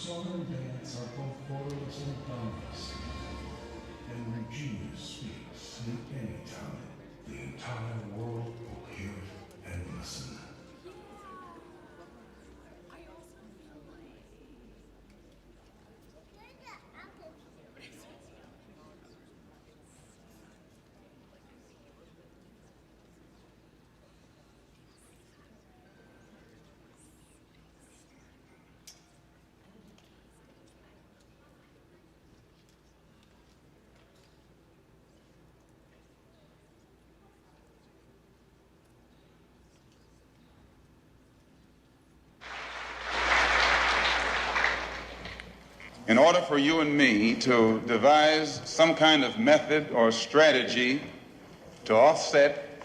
song and dance are both borderless and boundless. And when genius speaks in any time, the entire world will hear it and listen. In order for you and me to devise some kind of method or strategy to offset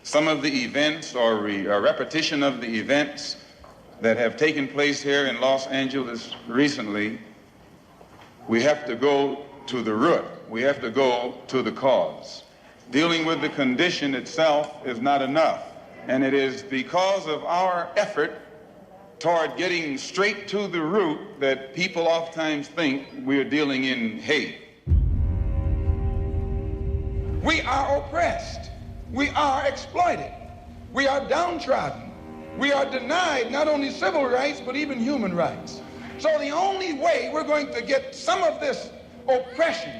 some of the events or repetition of the events that have taken place here in Los Angeles recently, we have to go to the root. We have to go to the cause. Dealing with the condition itself is not enough, and it is because of our effort toward getting straight to the root that people oftentimes think we're dealing in hate. We are oppressed. We are exploited. We are downtrodden. We are denied not only civil rights, but even human rights. So the only way we're going to get some of this oppression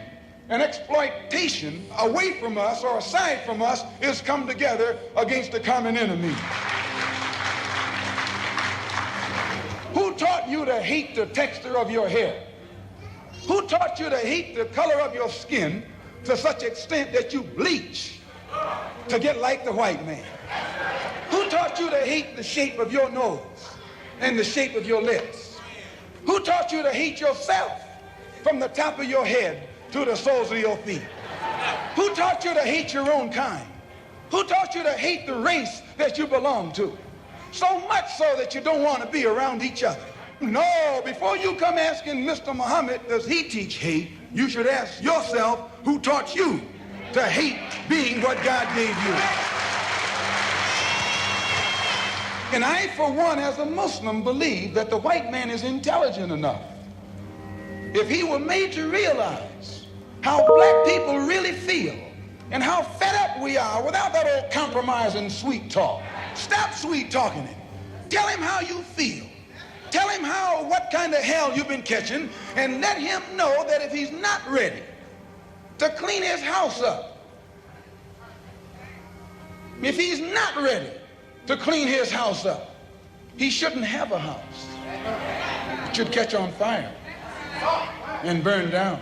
and exploitation away from us or aside from us is come together against the common enemy. Who taught you to hate the texture of your hair? Who taught you to hate the color of your skin to such extent that you bleach to get like the white man? Who taught you to hate the shape of your nose and the shape of your lips? Who taught you to hate yourself from the top of your head to the soles of your feet? Who taught you to hate your own kind? Who taught you to hate the race that you belong to? So much so that you don't want to be around each other. No, before you come asking Mr. Muhammad, does he teach hate, you should ask yourself, who taught you to hate being what God gave you? And I, for one, as a Muslim, believe that the white man is intelligent enough. If he were made to realize how black people really feel and how fed up we are without that old compromise and sweet talk. Stop sweet talking him. Tell him how you feel. Tell him what kind of hell you've been catching, and let him know that if he's not ready to clean his house up, if he's not ready to clean his house up, he shouldn't have a house. It should catch on fire and burn down.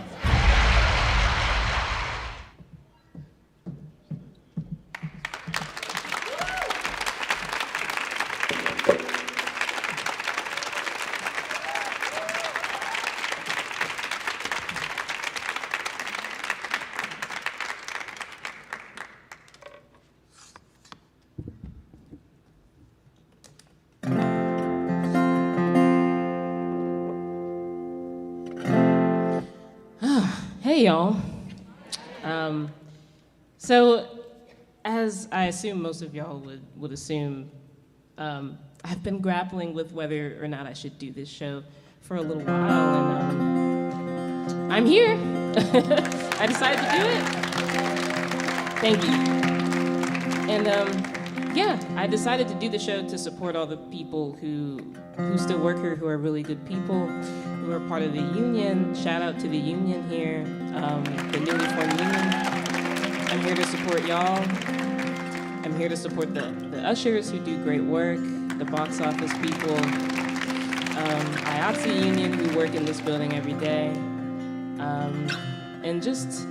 Hey, y'all. So, as I assume most of y'all would assume, I've been grappling with whether or not I should do this show for a little while, and I'm here. I decided to do it. Thank you. And yeah, I decided to do the show to support all the people who still work here, who are really good people, who are part of the union. Shout out to the union here, the newly formed union. I'm here to support y'all. I'm here to support the ushers who do great work, the box office people, IATSE union who work in this building every day, and just,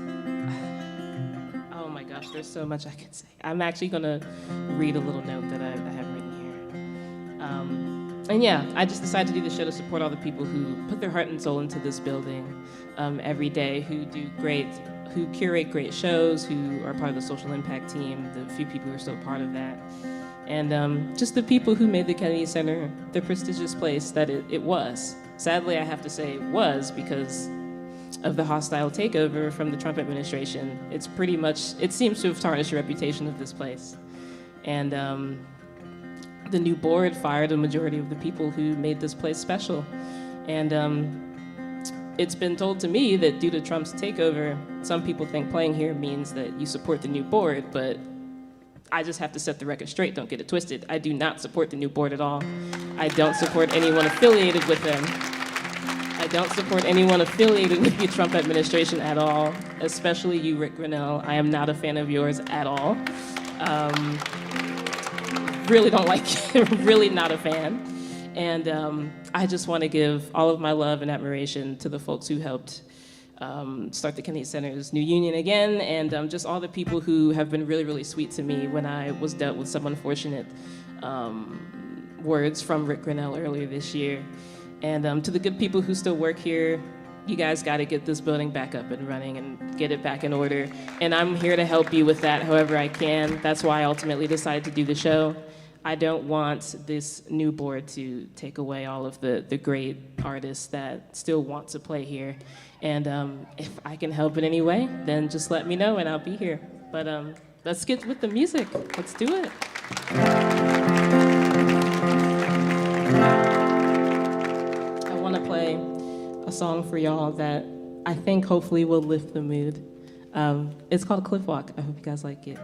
oh my gosh, there's so much I could say. I'm actually gonna read a little note that I have written here. And yeah, I just decided to do the show to support all the people who put their heart and soul into this building every day, who curate great shows, who are part of the social impact team, the few people who are still part of that. And just the people who made the Kennedy Center the prestigious place that it was. Sadly, I have to say it was because of the hostile takeover from the Trump administration. It seems to have tarnished the reputation of this place. And the new board fired a majority of the people who made this place special. And it's been told to me that due to Trump's takeover, some people think playing here means that you support the new board, but I just have to set the record straight, don't get it twisted. I do not support the new board at all. I don't support anyone affiliated with them. I don't support anyone affiliated with the Trump administration at all, especially you, Rick Grinnell. I am not a fan of yours at all. Really don't like you, really not a fan. And I just want to give all of my love and admiration to the folks who helped start the Kennedy Center's new union again, and just all the people who have been really, really sweet to me when I was dealt with some unfortunate words from Rick Grinnell earlier this year. And to the good people who still work here, you guys got to get this building back up and running and get it back in order. And I'm here to help you with that however I can. That's why I ultimately decided to do the show. I don't want this new board to take away all of the great artists that still want to play here. And if I can help in any way, then just let me know and I'll be here. But let's get with the music. Let's do it. I want to play a song for y'all that I think hopefully will lift the mood. It's called Cliff Walk. I hope you guys like it.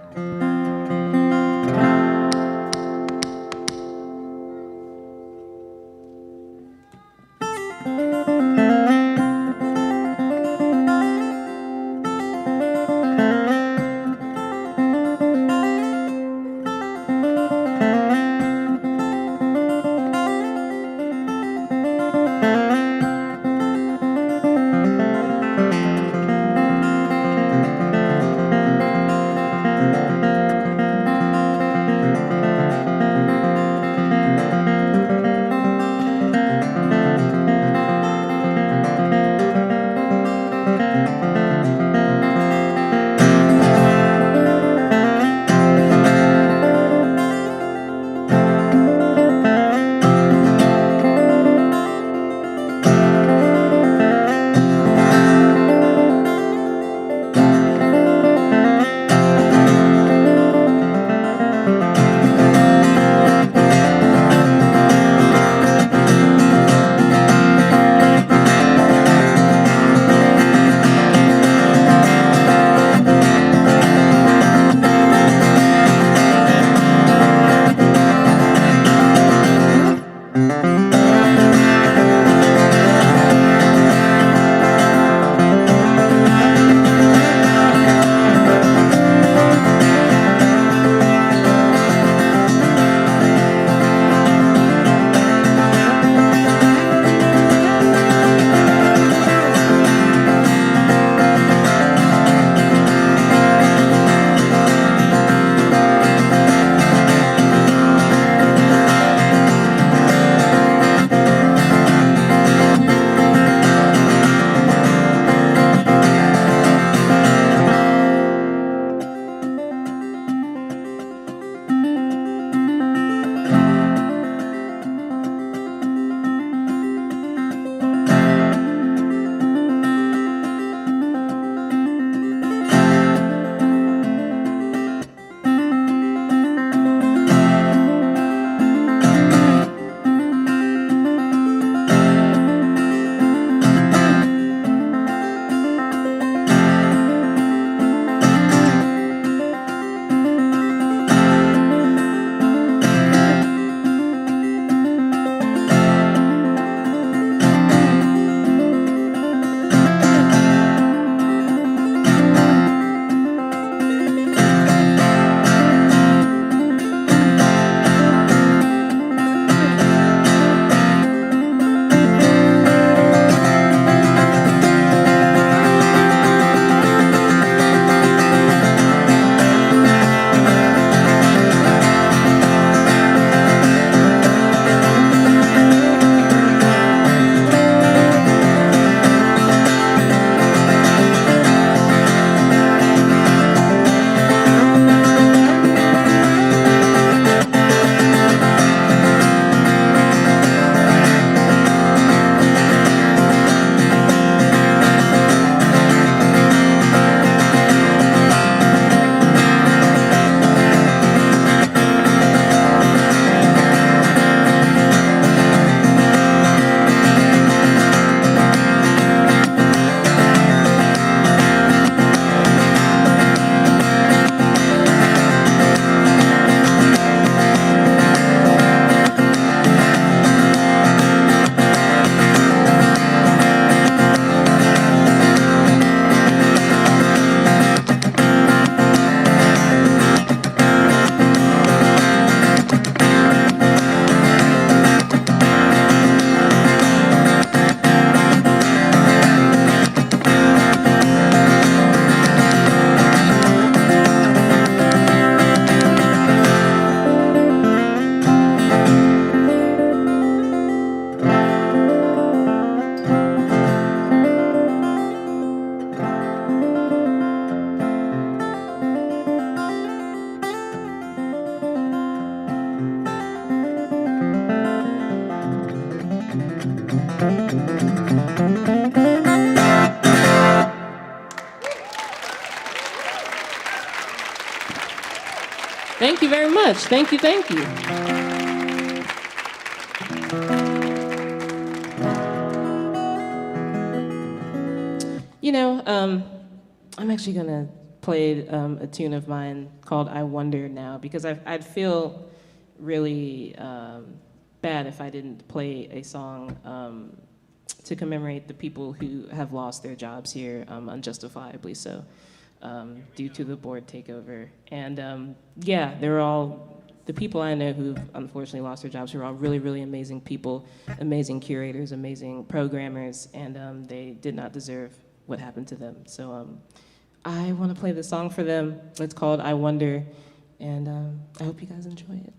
Thank you very much. Thank you, thank you. You know, I'm actually gonna play a tune of mine called "I Wonder" now, because I'd feel really bad if I didn't play a song to commemorate the people who have lost their jobs here unjustifiably so due to the board takeover. And yeah, they're all the people I know who've unfortunately lost their jobs, who are all really, really amazing people, amazing curators, amazing programmers, and they did not deserve what happened to them. So I want to play this song for them. It's called "I Wonder," and I hope you guys enjoy it.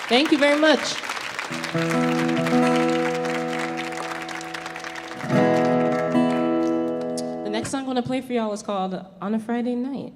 Thank you very much. The next song I'm gonna play for y'all is called On a Friday Night.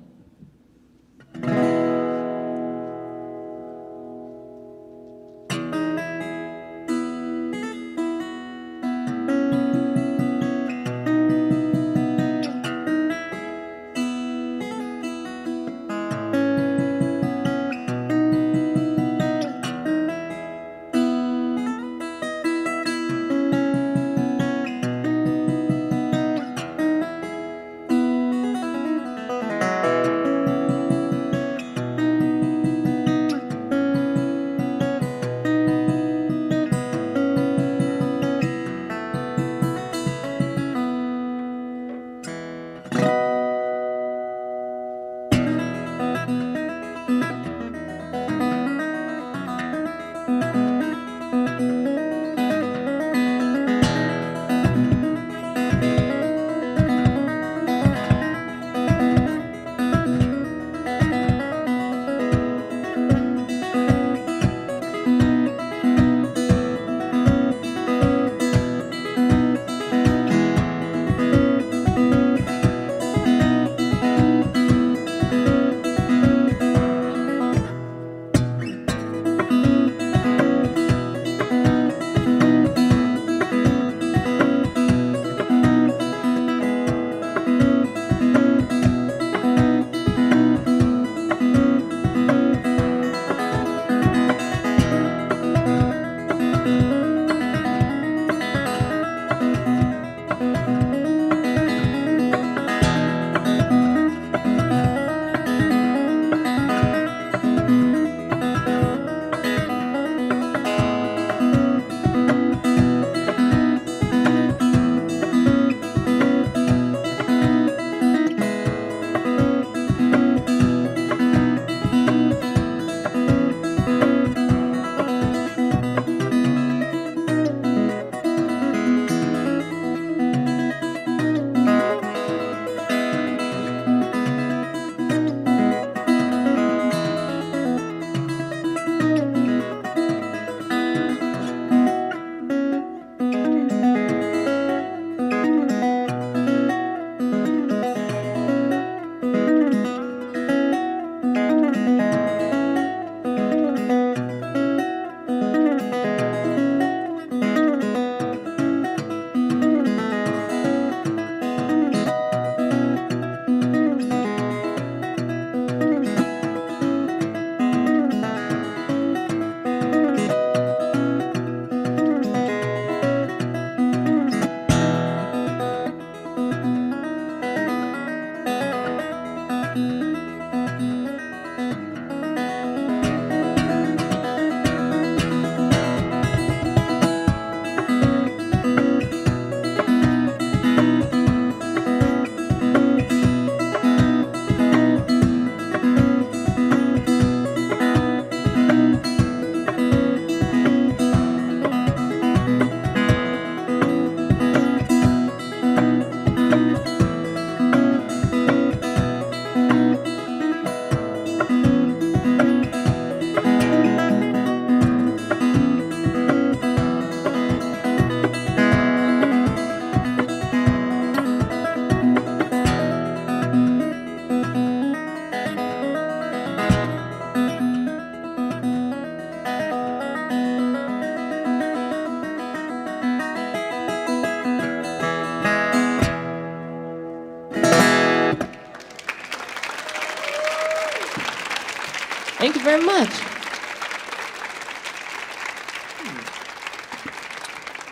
Thank you very much.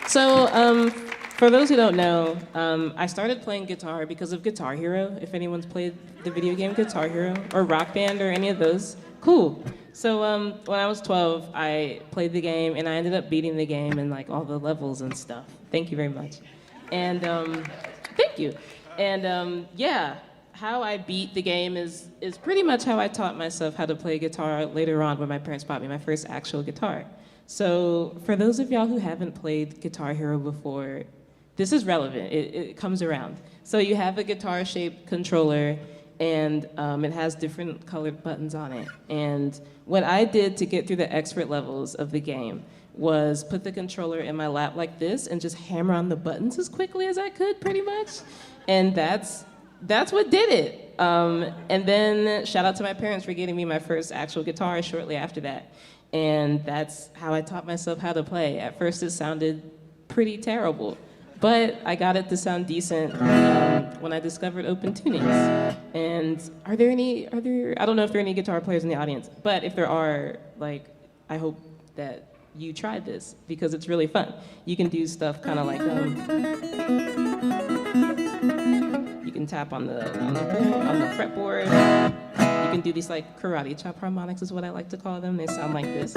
So, for those who don't know, I started playing guitar because of Guitar Hero, if anyone's played the video game Guitar Hero, or Rock Band, or any of those. Cool. So, when I was 12, I played the game, and I ended up beating the game in like all the levels and stuff. Thank you very much. And, thank you. And, yeah, how I beat the game is pretty much how I taught myself how to play guitar later on when my parents bought me my first actual guitar. So for those of y'all who haven't played Guitar Hero before, this is relevant. It comes around. So you have a guitar-shaped controller, and it has different colored buttons on it. And what I did to get through the expert levels of the game was put the controller in my lap like this and just hammer on the buttons as quickly as I could, pretty much. And that's what did it. And then shout out to my parents for getting me my first actual guitar shortly after that. And that's how I taught myself how to play. At first it sounded pretty terrible, but I got it to sound decent when I discovered open tunings. And I don't know if there are any guitar players in the audience, but if there are, like, I hope that you tried this because it's really fun. You can do stuff kind of like, you can tap on the fretboard. You can do these like karate chop harmonics is what I like to call them. They sound like this.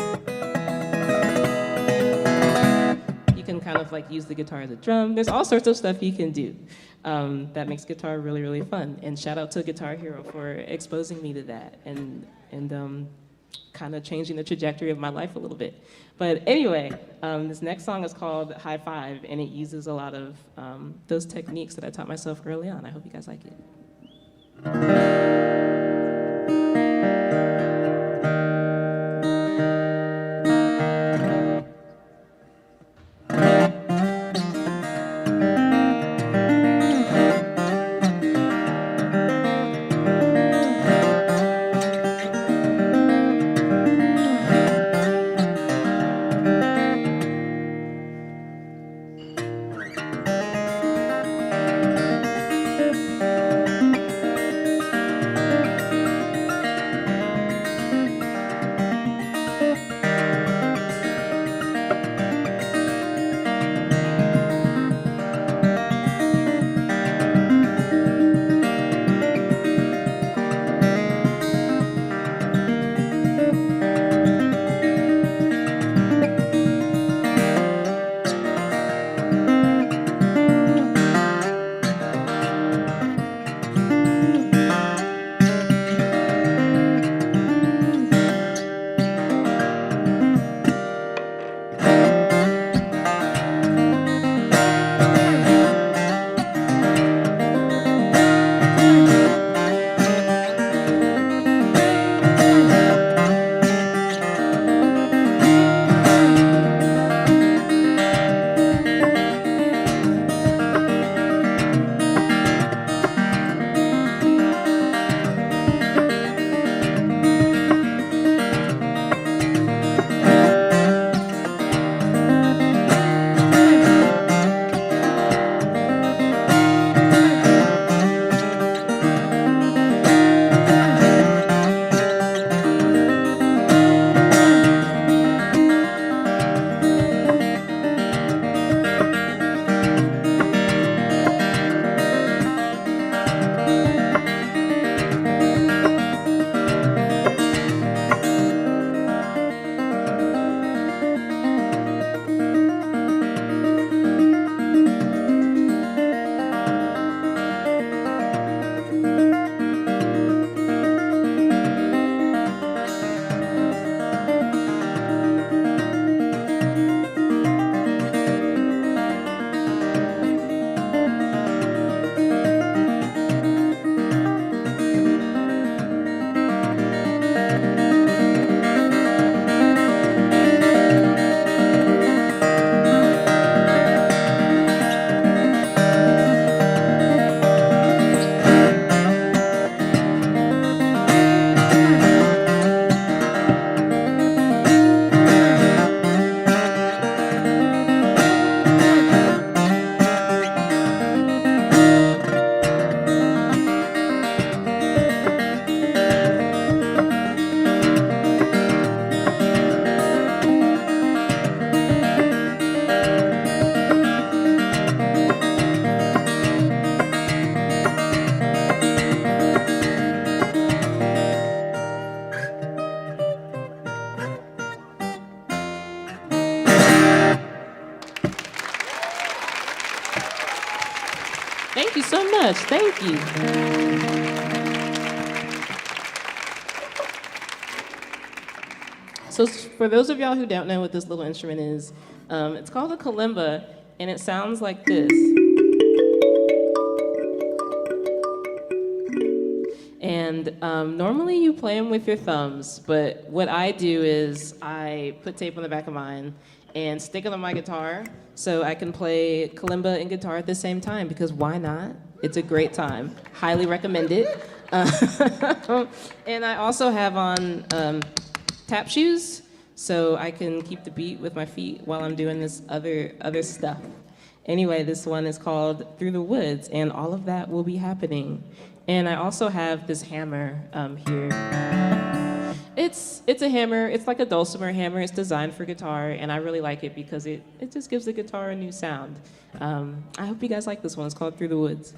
You can kind of like use the guitar as a drum. There's all sorts of stuff you can do that makes guitar really, really fun. And shout out to Guitar Hero for exposing me to that and kind of changing the trajectory of my life a little bit. But anyway, this next song is called High Five, and it uses a lot of those techniques that I taught myself early on. I hope you guys like it. Thank you so much. Thank you. So for those of y'all who don't know what this little instrument is, it's called a kalimba, and it sounds like this. And normally you play them with your thumbs, but what I do is I put tape on the back of mine and stick it on my guitar so I can play kalimba and guitar at the same time, because why not? It's a great time. Highly recommend it. And I also have on tap shoes so I can keep the beat with my feet while I'm doing this other stuff. Anyway, this one is called Through the Woods, and all of that will be happening. And I also have this hammer here. It's a hammer. It's like a dulcimer hammer. It's designed for guitar, and I really like it because it just gives the guitar a new sound. I hope you guys like this one. It's called Through the Woods.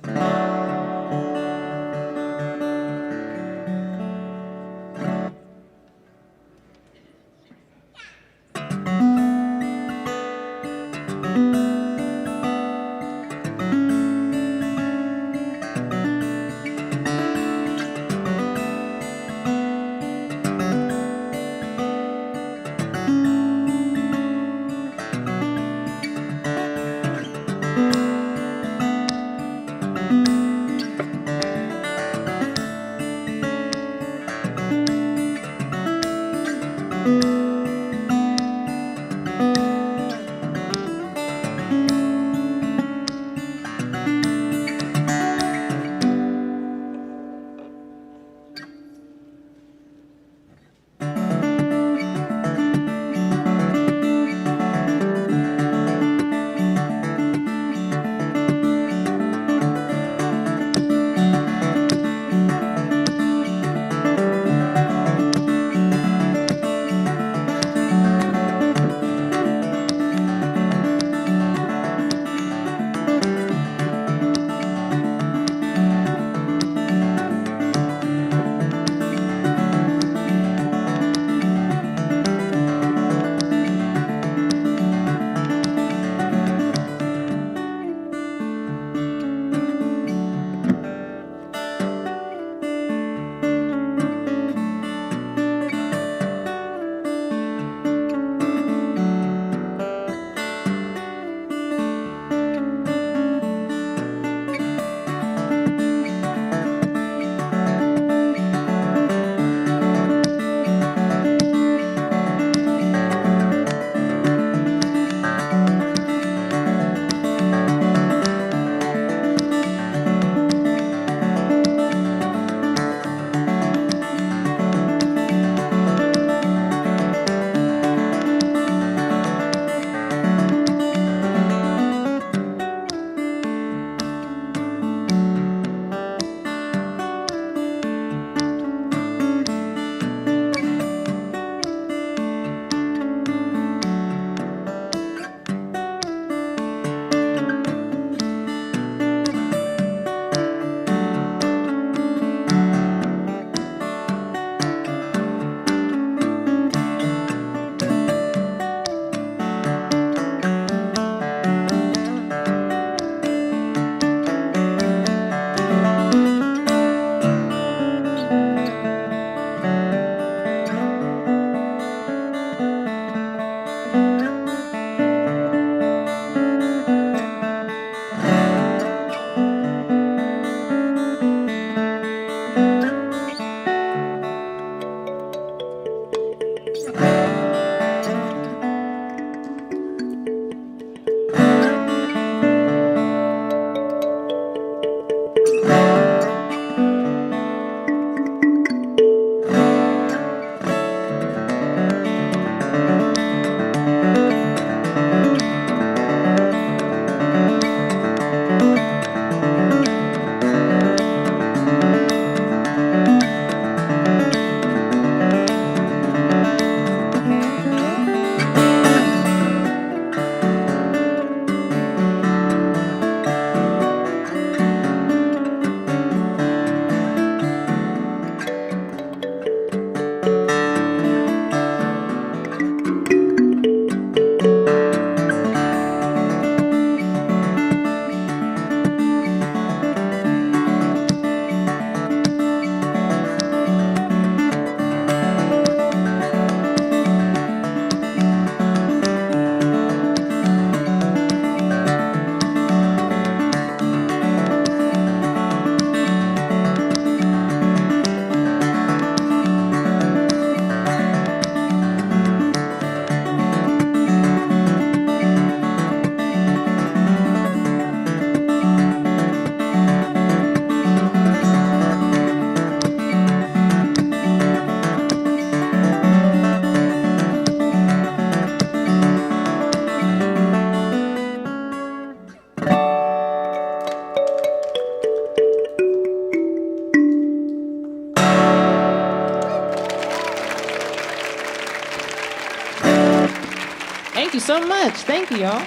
Thank you so much. Thank you, y'all.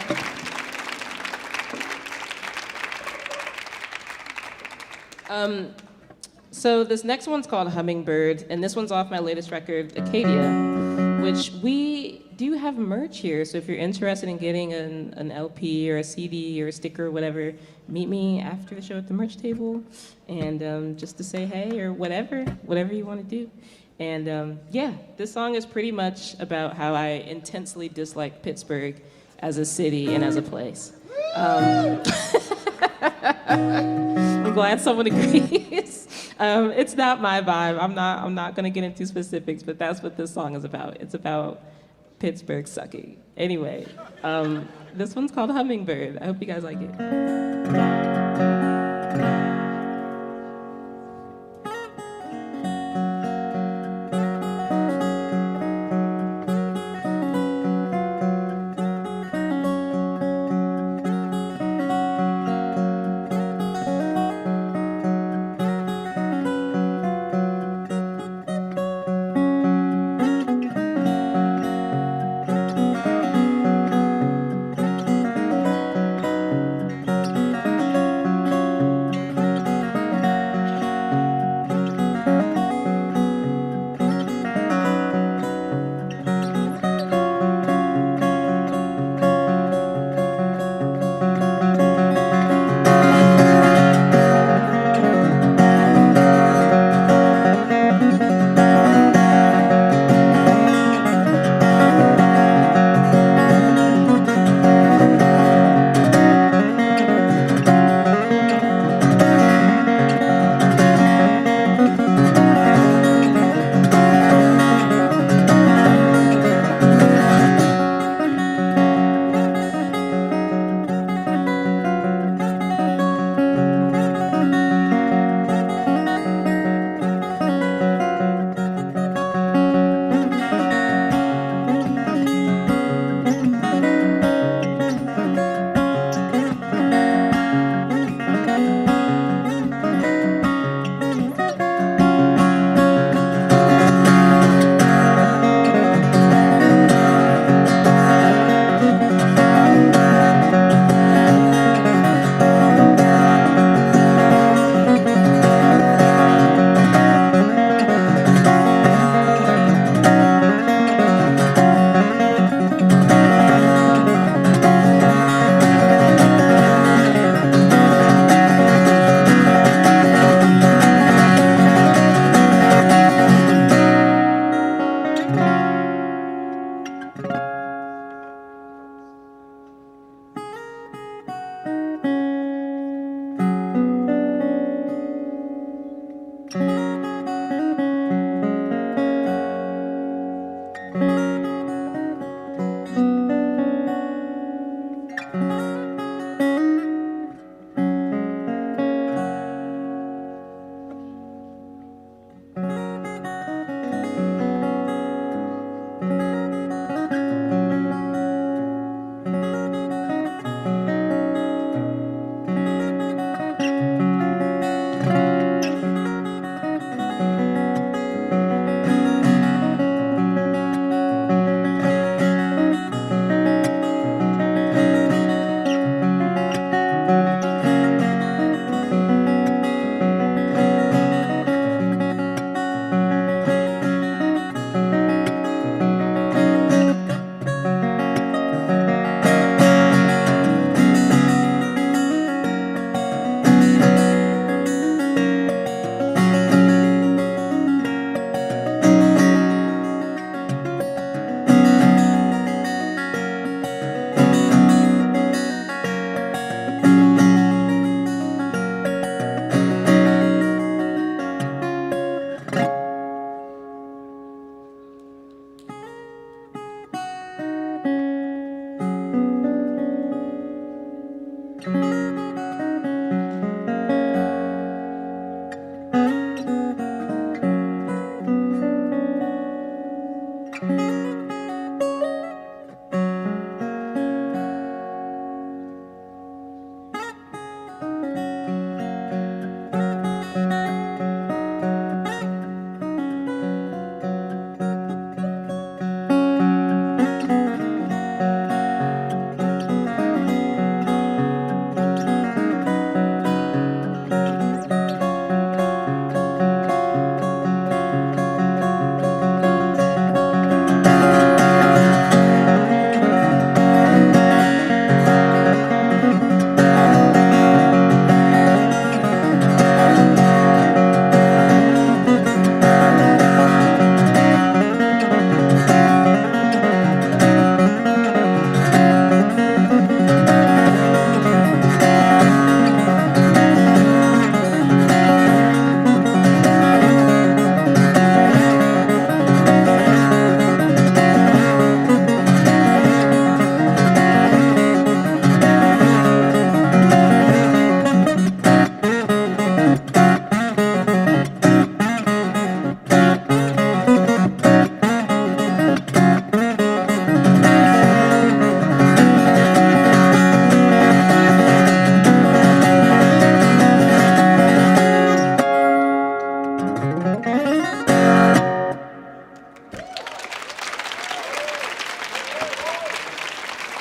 So this next one's called Hummingbird, and this one's off my latest record, Acadia, which we do have merch here. So if you're interested in getting an LP or a CD or a sticker or whatever, meet me after the show at the merch table, and just to say hey or whatever you want to do. And yeah, this song is pretty much about how I intensely dislike Pittsburgh as a city and as a place. I'm glad someone agrees. It's not my vibe. I'm not gonna get into specifics, but that's what this song is about. It's about Pittsburgh sucking. Anyway, this one's called Hummingbird. I hope you guys like it.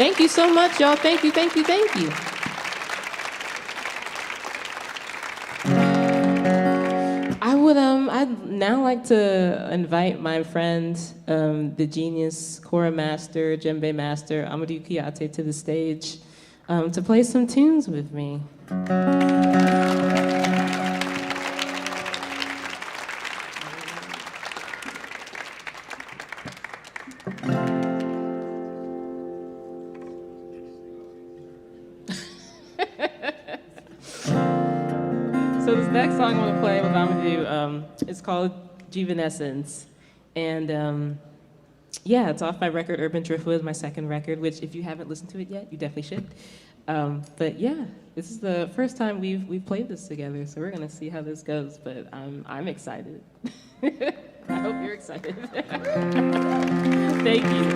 Thank you so much, y'all. Thank you, thank you, thank you. I'd now like to invite my friend, the genius kora master, djembe master, Amadou Kouyaté, to the stage to play some tunes with me. So this next song I'm going to play with Amadou, it's called Juvenescence. And yeah, it's off my record, Urban Driftwood, my second record, which if you haven't listened to it yet, you definitely should. But yeah, this is the first time we've played this together, so we're going to see how this goes, but I'm excited. I hope you're excited. Thank you.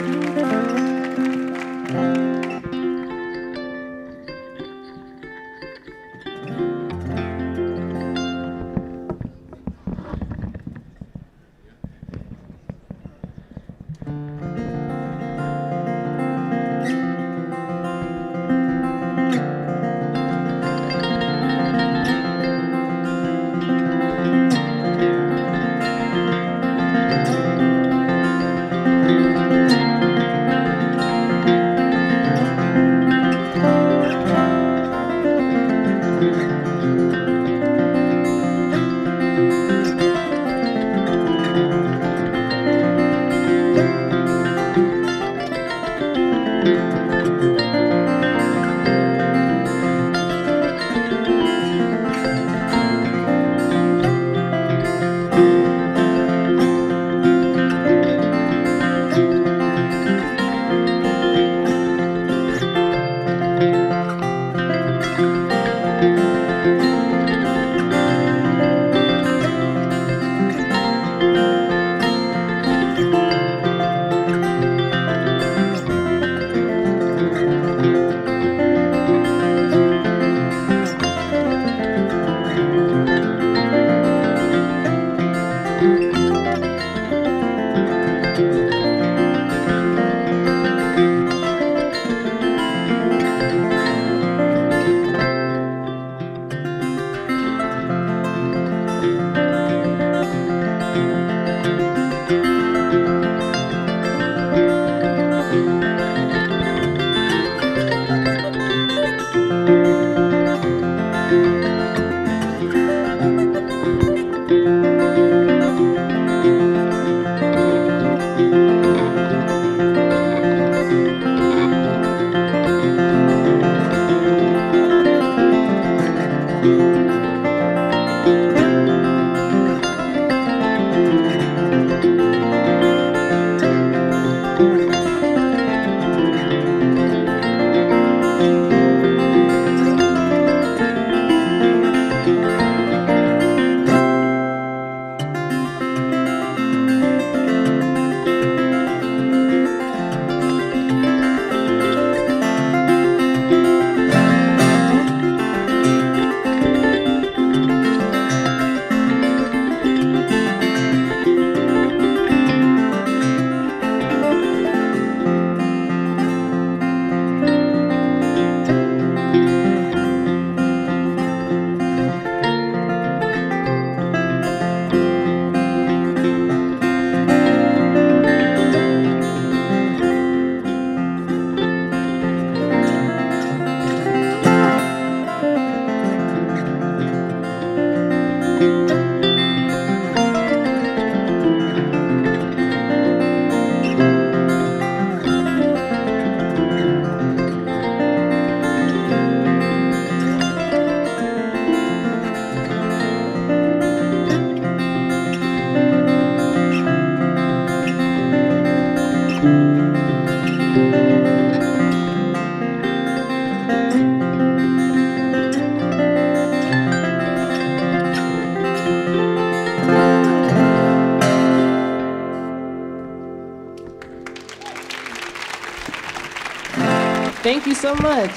Thank you so much.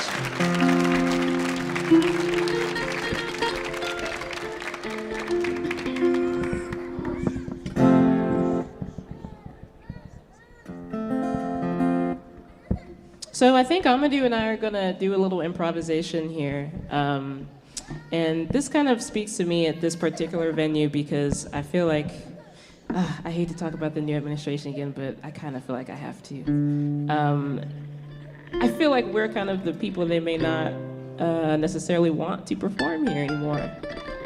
So I think Amadou and I are gonna do a little improvisation here. And this kind of speaks to me at this particular venue because I feel like, I hate to talk about the new administration again, but I kind of feel like I have to. I feel like we're kind of the people they may not necessarily want to perform here anymore.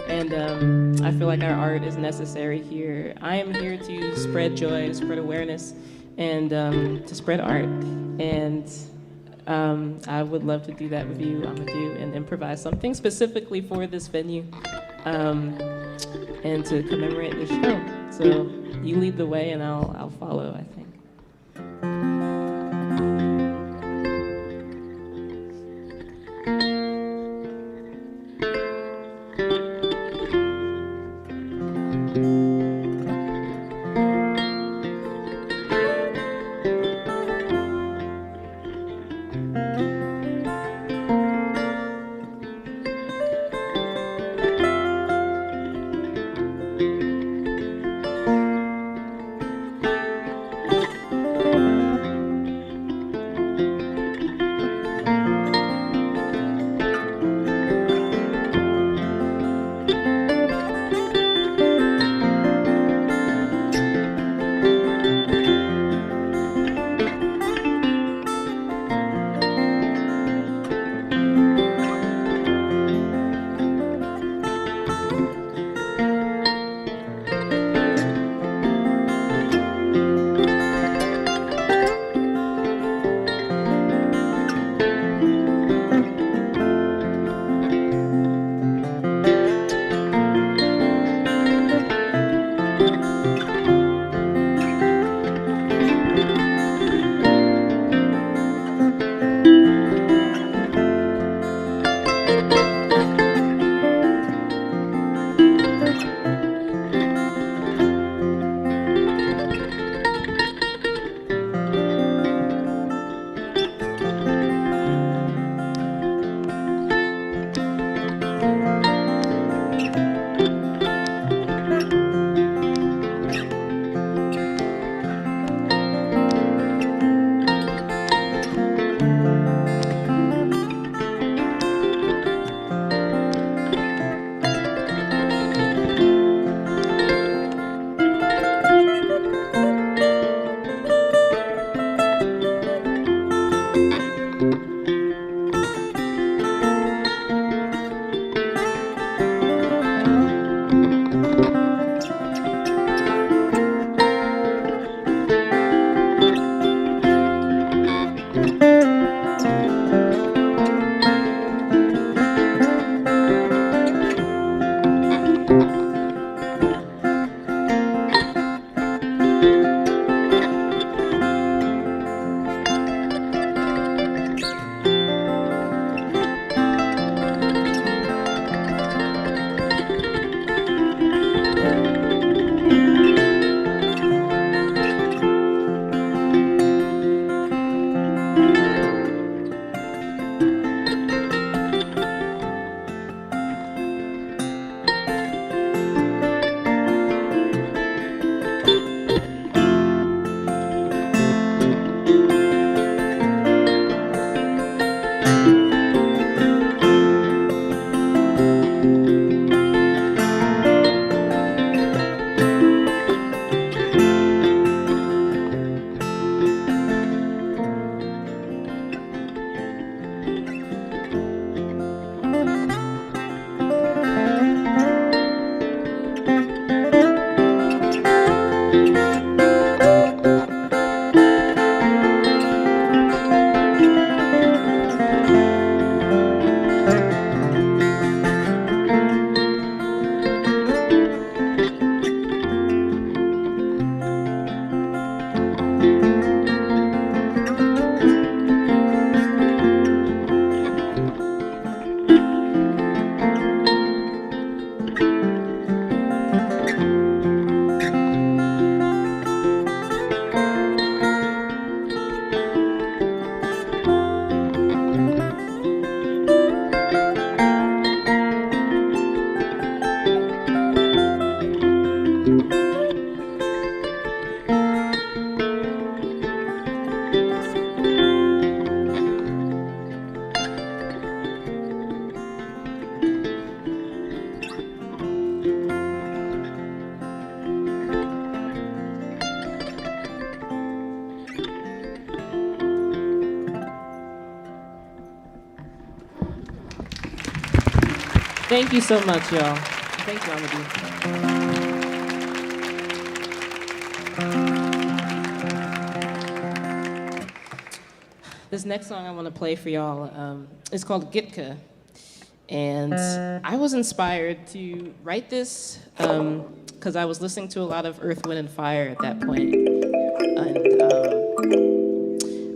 And I feel like our art is necessary here. I am here to spread joy, to spread awareness, and to spread art. And I would love to do that with you, Amadou, and improvise something specifically for this venue and to commemorate this show. So you lead the way and I'll follow, I think. Thank you so much, y'all. Thank you, Amadou. This next song I want to play for y'all is called Gitka. And I was inspired to write this because I was listening to a lot of Earth, Wind, and Fire at that point. And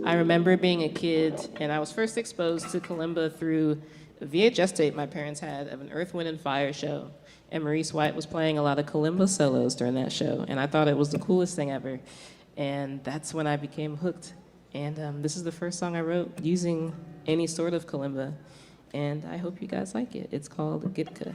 I remember being a kid, and I was first exposed to kalimba through a VHS tape my parents had of an Earth, Wind, and Fire show. And Maurice White was playing a lot of kalimba solos during that show. And I thought it was the coolest thing ever. And that's when I became hooked. And this is the first song I wrote using any sort of kalimba. And I hope you guys like it. It's called Gitka.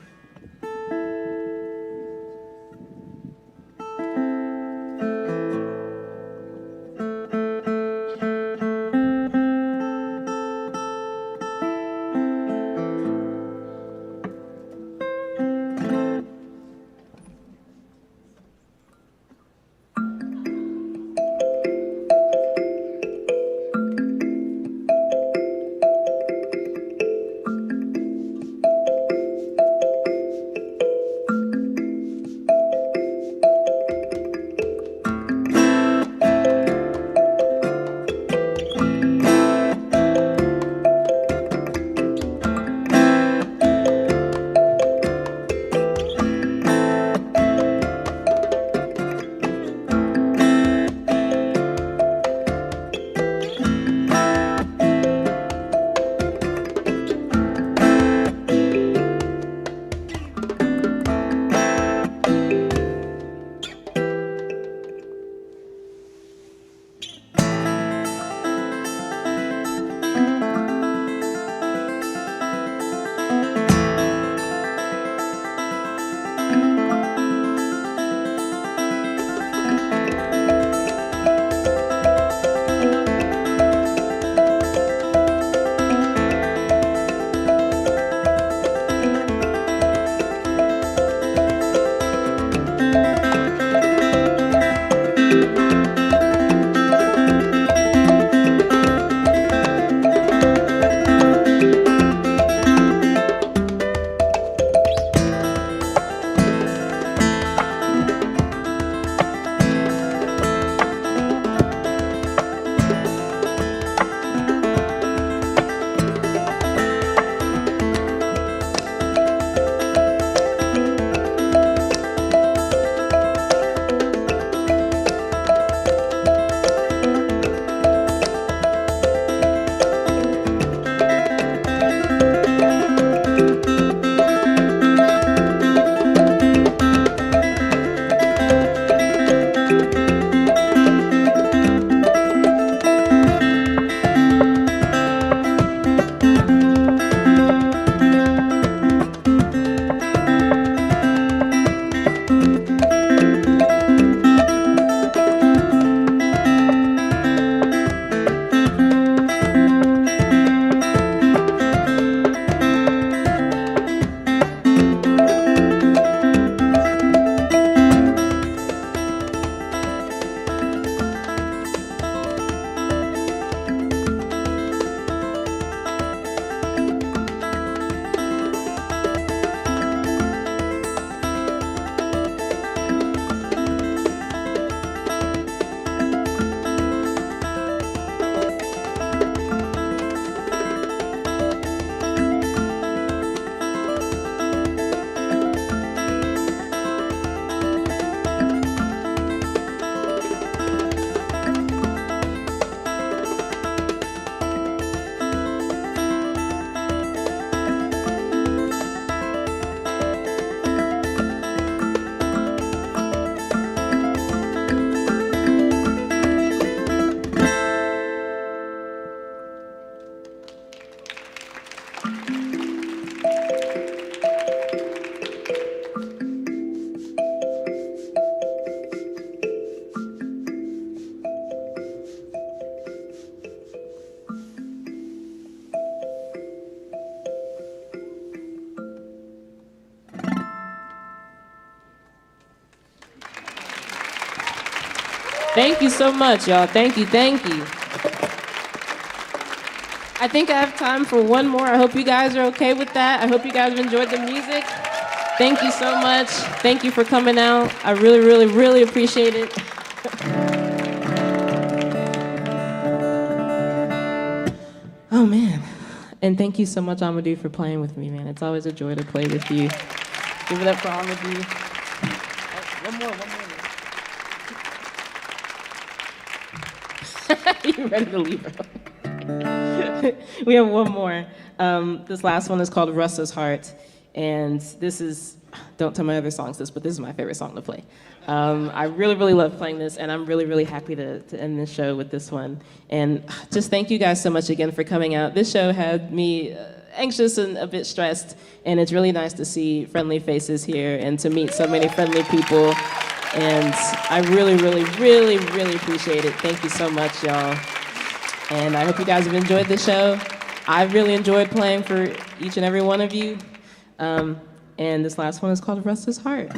Thank you so much, y'all. Thank you, thank you. I think I have time for one more. I hope you guys are okay with that. I hope you guys have enjoyed the music. Thank you so much. Thank you for coming out. I really, really, really appreciate it. Oh, man. And thank you so much, Amadou, for playing with me, man. It's always a joy to play with you. Give it up for Amadou. One more. You ready to leave, bro? We have one more. This last one is called Russ's Heart. And this is, don't tell my other songs this, but this is my favorite song to play. I really, really love playing this, and I'm really, really happy to end this show with this one. And just thank you guys so much again for coming out. This show had me anxious and a bit stressed, and it's really nice to see friendly faces here and to meet so many friendly people. And I really, really, really, really appreciate it. Thank you so much, y'all. And I hope you guys have enjoyed the show. I've really enjoyed playing for each and every one of you. And this last one is called Russ's Heart.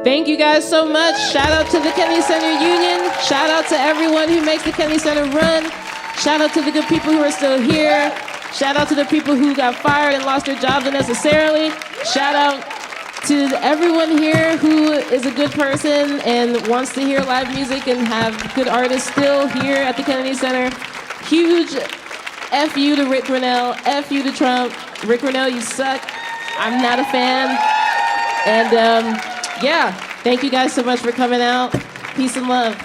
Thank you guys so much. Shout out to the Kennedy Center Union. Shout out to everyone who makes the Kennedy Center run. Shout out to the good people who are still here. Shout out to the people who got fired and lost their jobs unnecessarily. Shout out to everyone here who is a good person and wants to hear live music and have good artists still here at the Kennedy Center. Huge F you to Rick Grinnell, F you to Trump. Rick Grinnell, you suck. I'm not a fan. And yeah, thank you guys so much for coming out. Peace and love.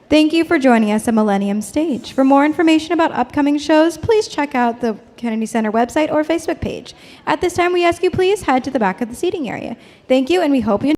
Thank you for joining us at Millennium Stage. For more information about upcoming shows, please check out the Kennedy Center website or Facebook page. At this time, we ask you please head to the back of the seating area. Thank you, and we hope you